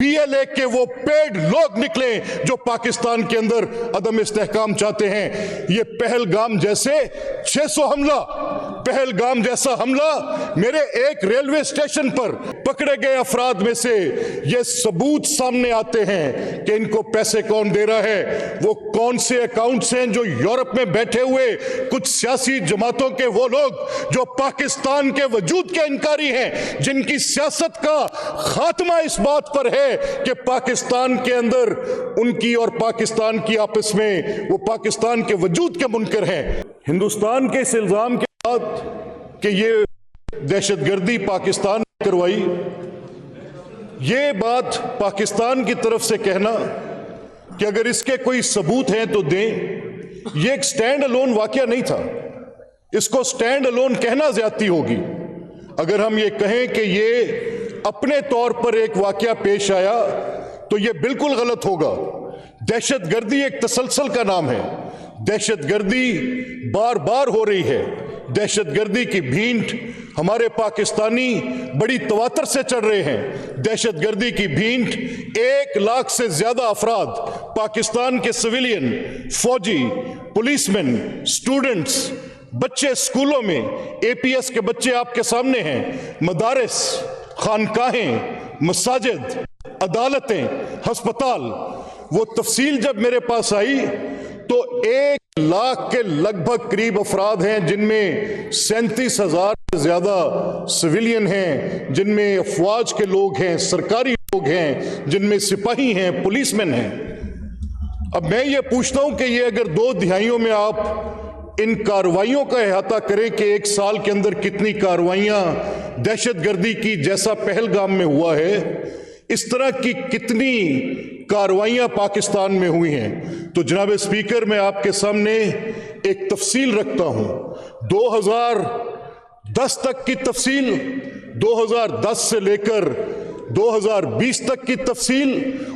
PLA के वो paid लोग निकले जो पाकिस्तान के अंदर अदम इस्तेहकाम चाहते हैं। ये पहलगाम जैसे 600 हमला, पहलगाम जैसा हमला मेरे एक रेलवे स्टेशन पर पकड़े गए अफराद में से ये सबूत सामने आते हैं कि इनको पैसे कौन दे रहा है। वो कौन से अकाउंट्स हैं जो यूरोप में बैठे हुए कुछ सियासी जमातों के वो लोग जो पाकिस्तान के वजूद के इनकारी हैं, जिनकी सियासत का खात्मा इस बात पर है कि पाकिस्तान के अंदर उनकी और पाकिस्तान की आपस में वो पाकिस्तान के वजूद के मुनकर हैं। हिंदुस्तान के इस इल्जाम के बाद कि ये दहशतगर्दी पाकिस्तान ने करवाई, ये बात पाकिस्तान की तरफ से कहना कि अगर इसके कोई सबूत हैं तो दें, ये एक स्टैंड अलोन वाकया नहीं था। इसको स्टैंड अलोन कहना ज्यादती होगी। अगर हम ये कहें कि ये अपने तौर पर एक वाकया पेश आया तो ये बिल्कुल गलत होगा। दहशतगर्दी एक तसलसल का नाम है। दहशतगर्दी बार बार हो रही है। दहशतगर्दी की भींट हमारे पाकिस्तानी बड़ी तवातर से चढ़ रहे हैं। दहशतगर्दी की भींट 1 लाख से ज्यादा अफराद पाकिस्तान के सिविलियन, फौजी, पुलिसमैन, स्टूडेंट्स, बच्चे स्कूलों में, APS के बच्चे आपके सामने हैं, मदारिस, खानकाहें, मसाजिद, अदालतें, हस्पताल। वो तफसील जब मेरे पास आई तो 1 लाख के लगभग करीब अफराद हैं, जिनमें 37,000 से ज्यादा सिविलियन हैं, जिनमें अफवाज के लोग हैं, सरकारी लोग हैं, जिनमें सिपाही हैं, पुलिसमैन हैं। अब मैं ये पूछता हूं कि ये अगर 2 दिहाइयों में आप इन कार्रवाइयों का अहाता करें कि 1 साल के अंदर कितनी कार्रवाइयां दहशतगर्दी की जैसा पहलगाम में हुआ है, इस तरह की कितनी कार्रवाइयां पाकिस्तान में हुई हैं, तो जनाब स्पीकर मैं आपके सामने एक तफसील रखता हूं। 2010 तक की तफसील, 2010 से लेकर 2020 तक की तफसील,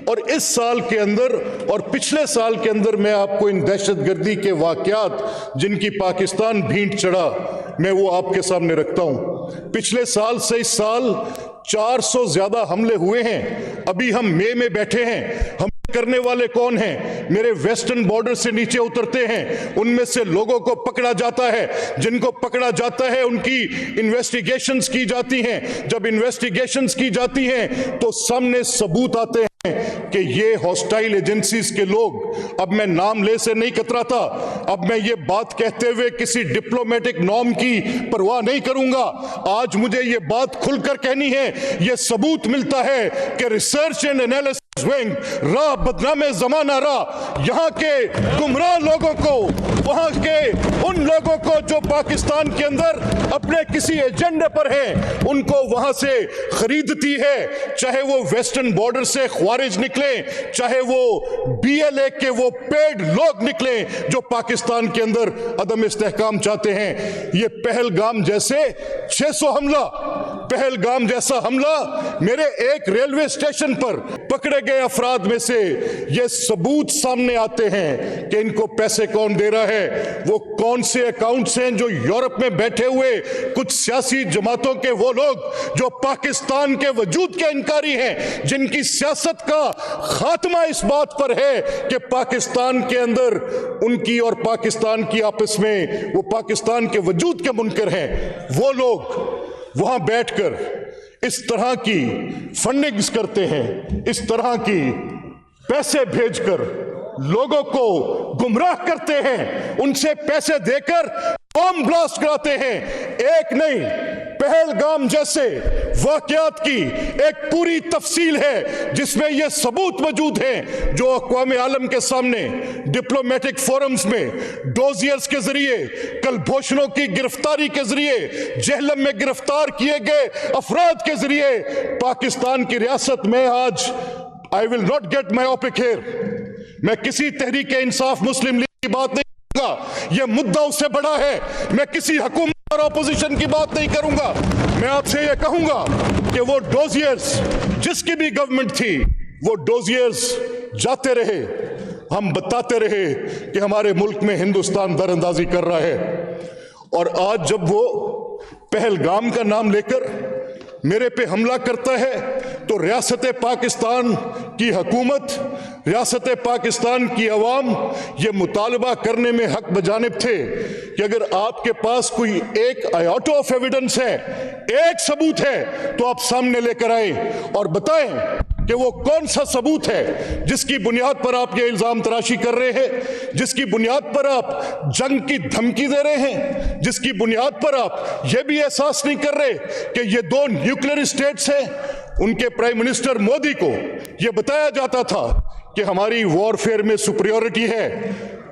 और इस साल के अंदर और पिछले साल के अंदर मैं आपको इन दहशतगर्दी के वाकयात जिनकी पाकिस्तान भींट चढ़ा, मैं वो आपके सामने रखता हूं। पिछले साल से इस साल 400 ज्यादा हमले हुए हैं। अभी हम मई में बैठे हैं। हम करने वाले कौन हैं? मेरे वेस्टर्न बॉर्डर से नीचे उतरते हैं, उनमें से लोगों को पकड़ा जाता है। जिनको पकड़ा जाता है उनकी इन्वेस्टिगेशंस की जाती हैं। जब इन्वेस्टिगेशंस की जाती हैं तो सामने सबूत आते हैं कि ये हॉस्टाइल एजेंसीज के लोग, अब मैं नाम ले से नहीं कतराता, अब मैं ये बात कहते हुए किसी डिप्लोमेटिक नॉर्म की परवाह नहीं करूंगा। आज मुझे ये बात खुलकर कहनी है। ये सबूत मिलता है कि रिसर्च एंड एनालिसिस विंग रा बदनामे जमाना रा यहां के गुमराह लोगों को, वहां के उन लोगों को जो पाकिस्तान के अंदर अपने किसी एजेंडे पर हैं, उनको वहां से खरीदती है। चाहे वो वेस्टर्न बॉर्डर से ख्वारिज निकले, चाहे वो BLA के वो पेड लोग निकले जो पाकिस्तान के अंदर अदम इस्तेहकाम चाहते हैं। ये पहलगाम जैसे 600 हमला, पहलगाम जैसा हमला मेरे एक रेलवे स्टेशन पर पकड़े गए अफराद में से ये सबूत सामने आते हैं कि इनको पैसे कौन दे रहा है। वो कौन से अकाउंट्स हैं जो यूरोप में बैठे हुए कुछ सियासी जमातों के वो लोग जो पाकिस्तान के वजूद के इनकारी हैं, जिनकी सियासत का खात्मा इस बात पर है कि पाकिस्तान के अंदर उनकी और पाकिस्तान की आपस में वो पाकिस्तान के वजूद के मुनकर हैं। वो लोग वहां बैठकर इस तरह की फंडिंग्स करते हैं, इस तरह की पैसे भेजकर लोगों को गुमराह करते हैं, उनसे पैसे देकर बम ब्लास्ट कराते हैं। एक नहीं, पहलगाम जैसे वाकयात की एक पूरी तफसील है जिसमें यह सबूत मौजूद हैं जो अक़वाम आलम के सामने डिप्लोमेटिक फोरम्स में डोजियर्स के जरिए, कलभूषणों की गिरफ्तारी के जरिए, जेहलम में गिरफ्तार किए गए अफराद के जरिए पाकिस्तान की रियासत में आज I will not gate myopic here. मैं किसी तहरीक इंसाफ मुस्लिम लीग की बात नहीं करूंगा, यह मुद्दा उससे बड़ा है। मैं किसी हुकूमत और अपोजिशन की बात नहीं करूंगा। मैं आपसे यह कहूंगा कि वो डोजियर्स, जिसकी भी गवर्नमेंट थी, वो डोजियर्स जाते रहे, हम बताते रहे कि हमारे मुल्क में हिंदुस्तान दरअंदाजी कर रहा है। और आज जब वो पहलगाम का नाम लेकर मेरे पे हमला करता है तो रियासत पाकिस्तान की हुकूमत, रियासत पाकिस्तान की अवाम ये मुतालबा करने में हक बजानिब थे कि अगर आपके पास कोई एक आयोटा ऑफ एविडेंस है, एक सबूत है, तो आप सामने लेकर आए और बताएं कि वो कौन सा सबूत है जिसकी बुनियाद पर आप ये इल्जाम तराशी कर रहे हैं, जिसकी बुनियाद पर आप जंग की धमकी दे रहे हैं, जिसकी बुनियाद पर आप ये भी एहसास नहीं कर रहे कि ये दो न्यूक्लियर स्टेट्स हैं। उनके प्राइम मिनिस्टर मोदी को ये बताया जाता था कि हमारी वॉरफेयर में सुपीरियरिटी है,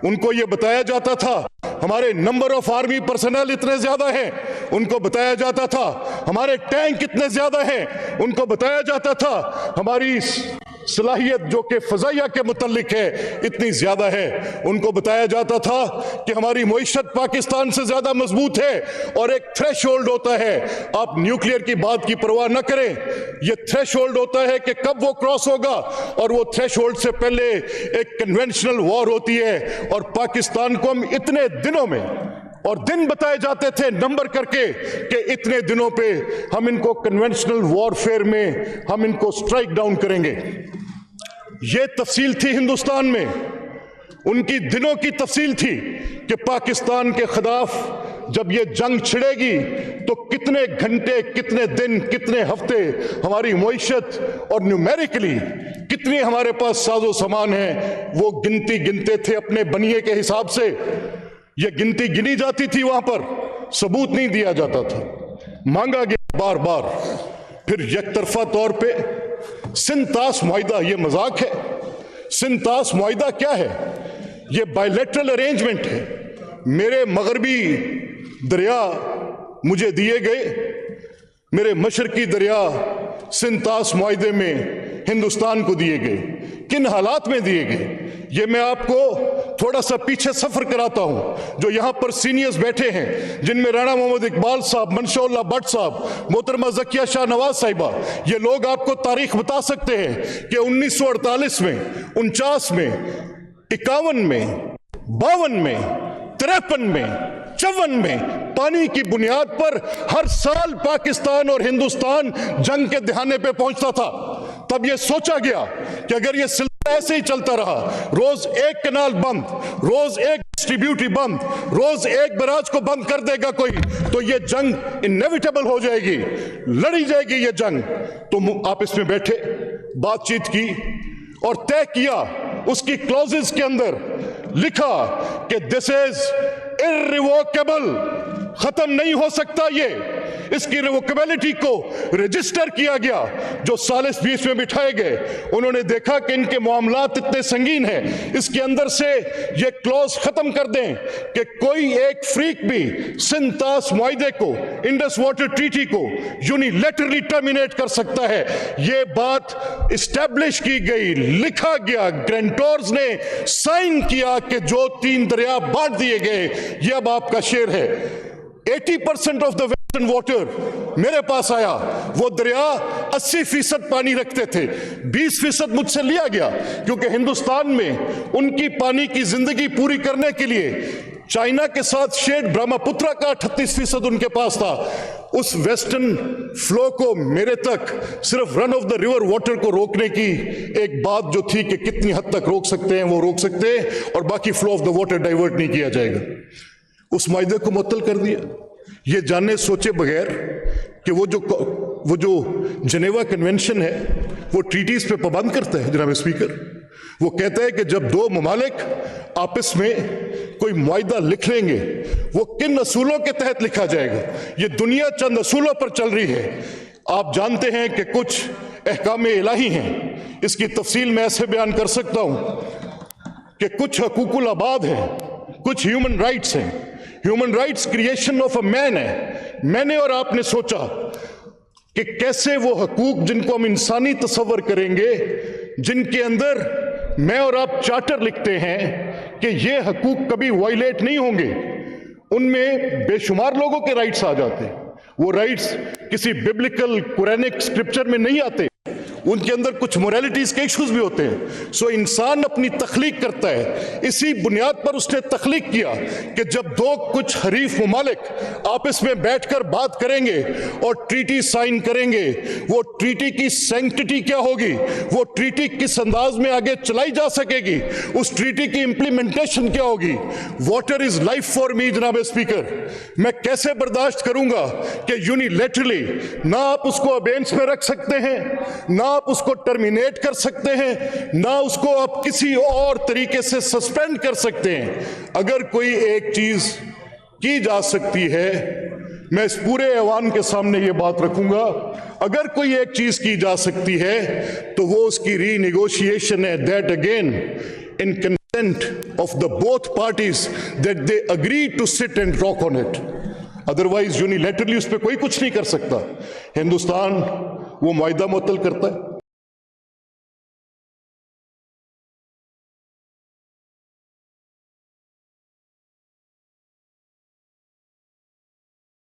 उनको ये बताया जाता था हमारे नंबर ऑफ आर्मी पर्सनल इतने ज्यादा हैं, उनको बताया जाता था हमारे टैंक इतने ज्यादा हैं, उनको बताया जाता था हमारी सलाहियत जो कि फजाइया के मुतल्लिक है इतनी ज्यादा है, उनको बताया जाता था कि हमारी मईशत पाकिस्तान से ज्यादा मजबूत है। और एक थ्रेशोल्ड होता है, आप न्यूक्लियर की बात की परवाह न करें, ये थ्रेशोल्ड होता है कि कब वो क्रॉस होगा, और वो थ्रेशोल्ड से पहले एक कन्वेंशनल वॉर होती है। और पाकिस्तान को हम इतने दिनों में, और दिन बताए जाते थे नंबर करके कि इतने दिनों पे हम इनको कन्वेंशनल वॉरफेयर में हम इनको स्ट्राइक डाउन करेंगे। ये तफसील थी हिंदुस्तान में, उनकी दिनों की तफसील थी कि पाकिस्तान के खिलाफ जब ये जंग छिड़ेगी तो कितने घंटे, कितने दिन, कितने हफ्ते हमारी मईशत और न्यूमेरिकली कितनी हमारे पास साजो सामान है, वो गिनती गिनते थे अपने बनिए के हिसाब से। ये गिनती गिनी जाती थी, वहां पर सबूत नहीं दिया जाता था, मांगा गया बार बार। फिर यकतरफा तौर पे सिंतास मुआहिदा, ये मजाक है। सिंतास मुआहिदा क्या है? ये बायलैटरल अरेंजमेंट है। मेरे मगरबी दरिया मुझे दिए गए, मेरे मशरकी दरिया सिंतास मुआहिदे में हिंदुस्तान को दिए गए। किन हालात में दिए गए, ये मैं आपको थोड़ा सा पीछे सफर कराता हूं। जो यहां पर सीनियर्स बैठे हैं, जिनमें राणा मोहम्मद इकबाल साहब, मंशौल्ला भट्ट साहब, मोहतरमा ज़किया शाह नवाज साहिबा, ये लोग आपको तारीख बता सकते हैं कि 1948 में, 49 में, 51 में, 52 में, 53 में, 54 में पानी की बुनियाद पर हर साल पाकिस्तान और हिंदुस्तान जंग के दहाने पे पहुंचता था। तब यह सोचा गया कि अगर यह सिलसिला ऐसे ही चलता रहा, रोज एक कैनाल बंद, रोज एक डिस्ट्रीब्यूटरी बंद, रोज एक बराज को बंद कर देगा कोई, तो यह जंग इनएविटेबल हो जाएगी, लड़ी जाएगी यह जंग। तो आप इसमें बैठे, बातचीत की और तय किया, उसकी क्लॉजेस के अंदर लिखा कि दिस इज इर्रिवोकेबल, खत्म नहीं हो सकता ये। इसकी रिवोकेबिलिटी को रजिस्टर किया गया। जो सालिस बीच में बिठाए गए, उन्होंने देखा कि इनके मामलात इतने संगीन हैं, इसके अंदर से ये क्लॉज खत्म कर दें कि कोई एक फ्रीक भी सिंतास मुआहिदे को, इंडस वाटर ट्रीटी को यूनिलैटरली टर्मिनेट कर सकता है। ये बात इस्टेब्लिश की गई, लिखा गया, ग्रेंटोर्स ने साइन किया कि जो 3 दरिया बांट दिए गए, ये अब आपका शेर है। 80% ऑफ द वेस्टर्न वाटर मेरे पास आया। वो दरिया 80% पानी रखते थे, 20% मुझसे लिया गया, क्योंकि हिंदुस्तान में उनकी पानी की जिंदगी पूरी करने के लिए चाइना के साथ शेड ब्रह्मपुत्रा का 38% उनके पास था। उस वेस्टर्न फ्लो को मेरे तक सिर्फ run of the river water को रोकने की एक बात जो थी कि कितनी हद तक रोक सकते हैं वो रोक सकते हैं, और बाकी flow of the water divert नहीं किया जाएगा। उस मायदे को मुअत्तल कर दिया, ये जाने सोचे बगैर कि वो जो जनेवा कन्वेंशन है वो ट्रीटीज पे पाबंद करता है। जनाब स्पीकर, वो कहता है कि जब 2 ममालिक आपस में कोई मुआहिदा लिख लेंगे, वो किन असूलों के तहत लिखा जाएगा। ये दुनिया चंद असूलों पर चल रही है। आप जानते हैं कि कुछ अहकाम इलाही हैं, इसकी तफसील मैं ऐसे बयान कर सकता हूं कि कुछ हकूकुल आबाद हैं, कुछ ह्यूमन राइट्स हैं। Human rights creation of a man है। मैंने और आपने सोचा कि कैसे वो हकूक जिनको हम इंसानी तस्वर करेंगे, जिनके अंदर मैं और आप चार्टर लिखते हैं कि ये हकूक कभी वायलेट नहीं होंगे, उनमें बेशुमार लोगों के राइट्स आ जाते हैं। वो राइट्स किसी बिब्लिकल कुरानिक स्क्रिप्चर में नहीं आते, उनके अंदर कुछ मोरालिटीज के इश्यूज भी होते हैं। सो इंसान अपनी तख्लीक करता है, इसी बुनियाद पर उसने तख्लीक किया कि जब दो कुछ हरीफ मुमालिक आपस में बैठकर बात करेंगे और ट्रीटी साइन करेंगे, वो ट्रीटी की सैंक्टिटी क्या होगी, वो ट्रीटी किस अंदाज में आगे चलाई जा सकेगी, उस ट्रीटी की इंप्लीमेंटेशन क्या होगी। Water is life for me जनाब स्पीकर। मैं कैसे बर्दाश्त करूंगा कि यूनिलैटरली ना आप उसको अबेंस में रख सकते हैं, ना आप उसको टर्मिनेट कर सकते हैं, ना उसको आप किसी और तरीके से सस्पेंड कर सकते हैं। अगर कोई एक चीज की जा सकती है, मैं इस पूरे ऐवान के सामने ये बात रखूंगा, अगर कोई एक चीज की जा सकती है तो वो उसकी रीनेगोशिएशन है, that again in consent of the both parties that they agree to sit and talk on it. Otherwise unilaterally उस पे कोई कुछ नहीं कर सकता। हिंदुस्तान वो मुआहिदा मुअत्तल करता है,